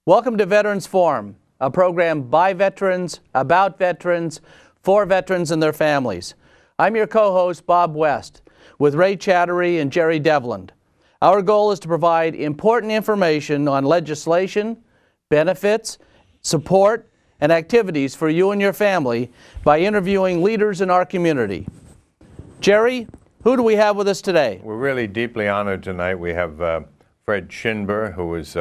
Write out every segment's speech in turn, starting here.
Welcome to Veterans Forum, a program by veterans, about veterans, for veterans and their families. I'm your co-host, Bob West, with Ray Chattery and Jerry Devland. Our goal is to provide important information on legislation, benefits, support, and activities for you and your family by interviewing leaders in our community. Jerry, who do we have with us today? We're really deeply honored tonight. We have Fred Shinbur, who is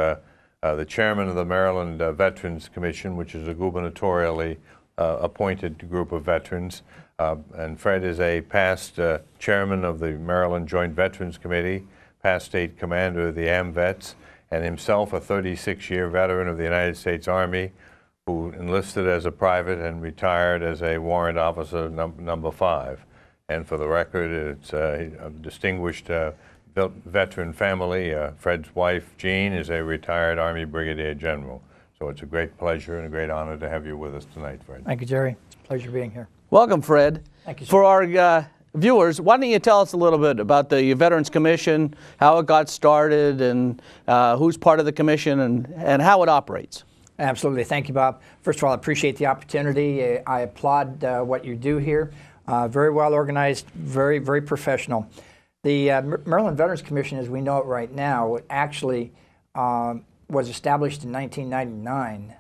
the chairman of the Maryland Veterans Commission, which is a gubernatorially appointed group of veterans. And Fred is a past chairman of the Maryland Joint Veterans Committee, past state commander of the AMVETS, and himself a 36-year veteran of the United States Army, who enlisted as a private and retired as a warrant officer number 5. And for the record, it's a distinguished veteran family. Fred's wife, Jean, is a retired Army Brigadier General. So it's a great pleasure and a great honor to have you with us tonight, Fred. Thank you, Jerry. It's a pleasure being here. Welcome, Fred. Thank you, sir. For our viewers, why don't you tell us a little bit about the Veterans Commission, how it got started, and who's part of the commission, and how it operates? Absolutely. Thank you, Bob. First of all, I appreciate the opportunity. I applaud what you do here. Very well organized, very, very professional. The Maryland Veterans Commission, as we know it right now, actually was established in 1999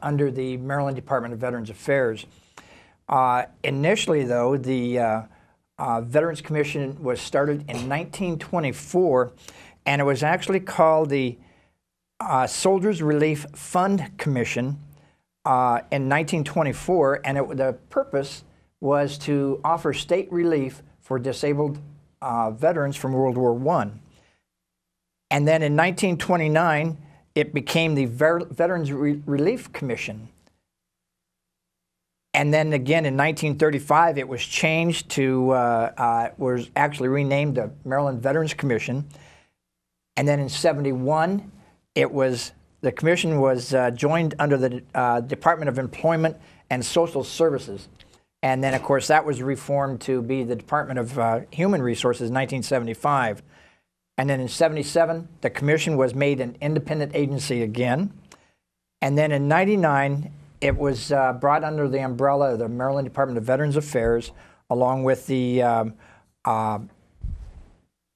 under the Maryland Department of Veterans Affairs. Initially, though, the Veterans Commission was started in 1924, and it was actually called the Soldiers Relief Fund Commission in 1924, and the purpose was to offer state relief for disabled veterans from World War I. And then in 1929, it became the Veterans Relief Commission. And then again in 1935, it was changed to, was actually renamed the Maryland Veterans Commission. And then in '71, the commission was joined under the Department of Employment and Social Services. And then, of course, that was reformed to be the Department of Human Resources in 1975. And then in '77, the commission was made an independent agency again. And then in '99, it was brought under the umbrella of the Maryland Department of Veterans Affairs, along with the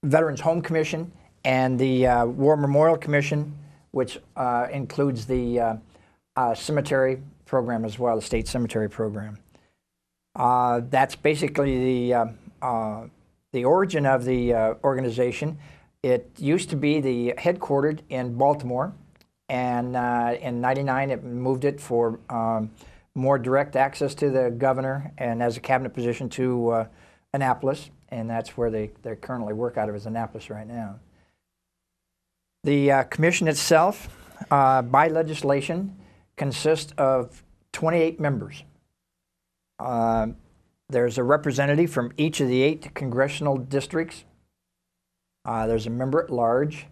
Veterans Home Commission and the War Memorial Commission, which includes the cemetery program as well, the state cemetery program. That's basically the origin of the organization. It used to be headquartered in Baltimore, and in '99 it moved it for more direct access to the governor and as a cabinet position to Annapolis, and that's where they currently work out of, is Annapolis right now. The commission itself, by legislation, consists of 28 members. There's a representative from each of the 8 congressional districts. There's a member at large.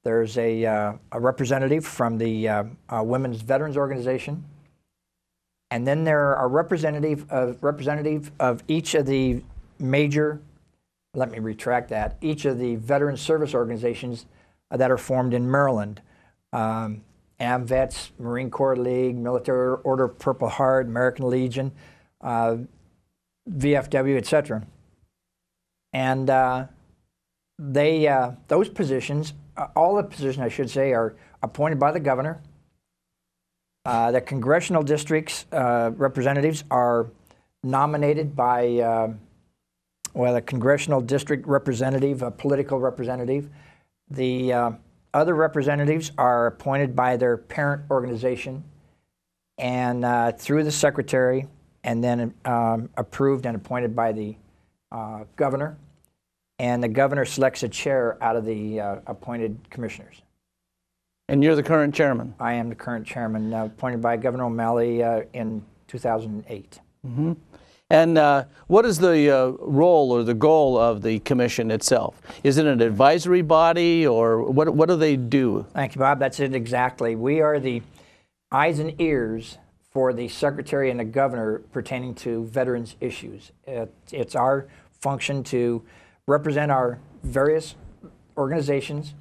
There's a representative from the Women's Veterans Organization. And then there are representative of each of the major, let me retract that, each of the veteran service organizations that are formed in Maryland. AMVETS, Marine Corps League, Military Order of Purple Heart, American Legion, VFW, etc. And those positions, all the positions I should say, are appointed by the governor. The congressional districts representatives are nominated by, well, a congressional district representative, a political representative. The other representatives are appointed by their parent organization and through the secretary, and then approved and appointed by the governor. And the governor selects a chair out of the appointed commissioners. And you're the current chairman? I am the current chairman, appointed by Governor O'Malley in 2008. Mm-hmm. And what is the role or the goal of the commission itself? Is it an advisory body, or what do they do? Thank you, Bob. That's it exactly. We are the eyes and ears for the secretary and the governor pertaining to veterans issues. It's our function to represent our various organizations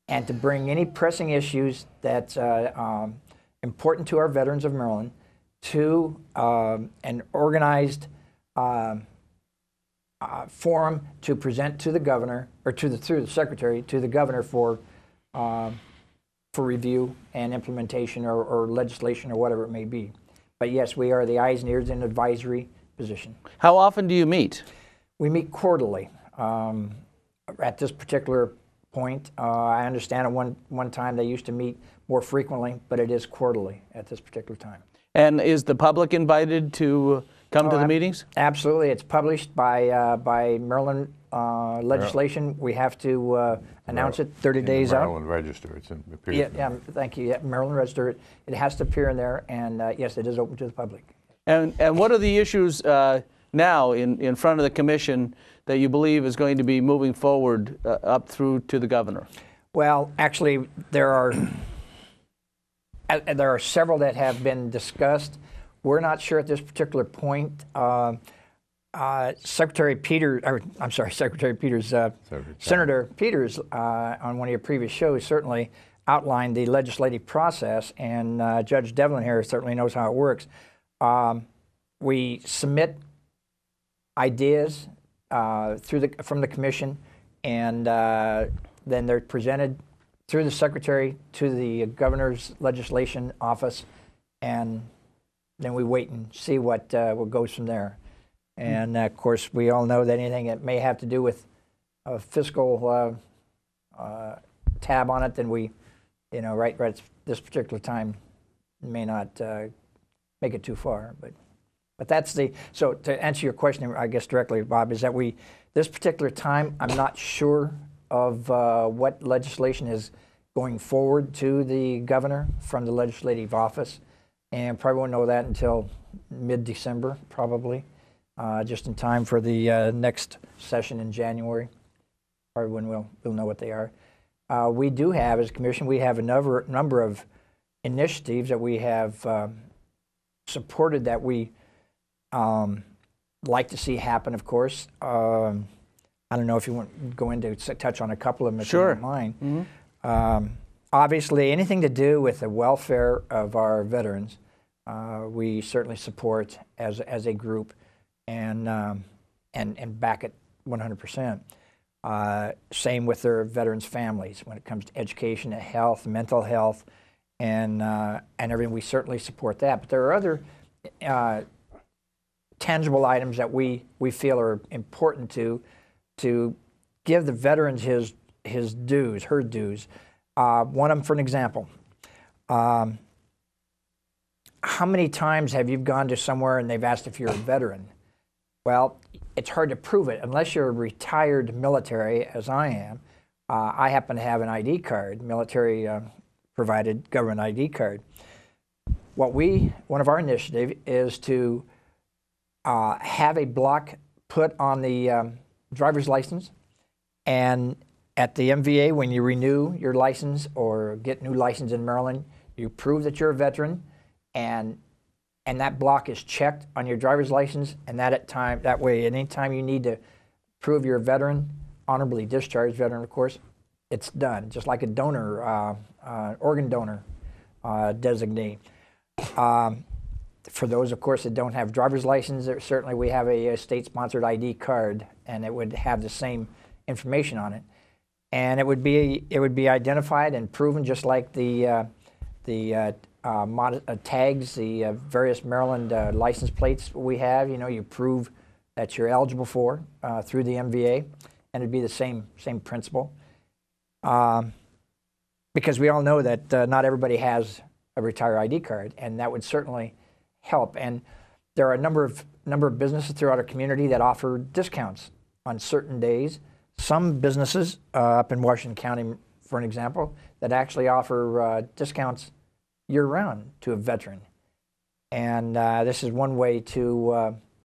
and to bring any pressing issues that's important to our veterans of Maryland to an organized forum to present to the governor, or through the secretary, to the governor for review and implementation or legislation or whatever it may be. But yes, we are the eyes and ears and advisory position. How often do you meet? We meet quarterly. At this particular point, I understand at one time they used to meet more frequently, but it is quarterly at this particular time. And is the public invited to come to the meetings? Absolutely. It's published by Maryland legislation. We have to announce it 30 days out. Maryland Register. It's in, appears Yeah, thank you. Yeah, Maryland Register. It has to appear in there, and yes, it is open to the public. And what are the issues now in front of the commission that you believe is going to be moving forward up through to the governor? Well, actually, there are several that have been discussed. We're not sure at this particular point. Senator Peters, Senator Peters, on one of your previous shows, certainly outlined the legislative process, and Judge Devlin here certainly knows how it works. We submit ideas from the commission, and then they're presented through the secretary to the governor's legislation office, and then we wait and see what goes from there. And of course, we all know that anything that may have to do with a fiscal tab on it, then we, right at this particular time, may not make it too far. But that's so to answer your question, I guess directly, Bob, is that this particular time, I'm not sure of what legislation is going forward to the governor from the legislative office, and probably won't know that until mid-December, probably, just in time for the next session in January, probably when we'll know what they are. We do have, as a commission, we have a number of initiatives that we have supported that we like to see happen, of course. I don't know if you want to go into touch on a couple of them, if you don't mind. Mm-hmm. Obviously, anything to do with the welfare of our veterans, we certainly support as a group, and back it 100%. Same with their veterans' families when it comes to education, health, mental health, and everything. We certainly support that. But there are other tangible items that we feel are important to give the veterans his dues, her dues. One of them, for an example, how many times have you gone to somewhere and they've asked if you're a veteran? Well, it's hard to prove it unless you're a retired military, as I am. I happen to have an ID card, military provided government ID card. One of our initiatives is to have a block put on the driver's license, and at the MVA, when you renew your license or get new license in Maryland, you prove that you're a veteran, and that block is checked on your driver's license, and that way, at any time you need to prove you're a veteran, honorably discharged veteran, of course, it's done, just like a donor, organ donor designee. For those, of course, that don't have driver's license, certainly we have a state-sponsored ID card, and it would have the same information on it, and it would be identified and proven just like the tags, the various Maryland license plates we have. You prove that you're eligible for through the MVA, and it'd be the same principle. Because we all know that not everybody has a retire ID card, and that would certainly help. And there are a number of businesses throughout our community that offer discounts on certain days. Some businesses up in Washington County, for an example, that actually offer discounts year-round to a veteran. And this is one way to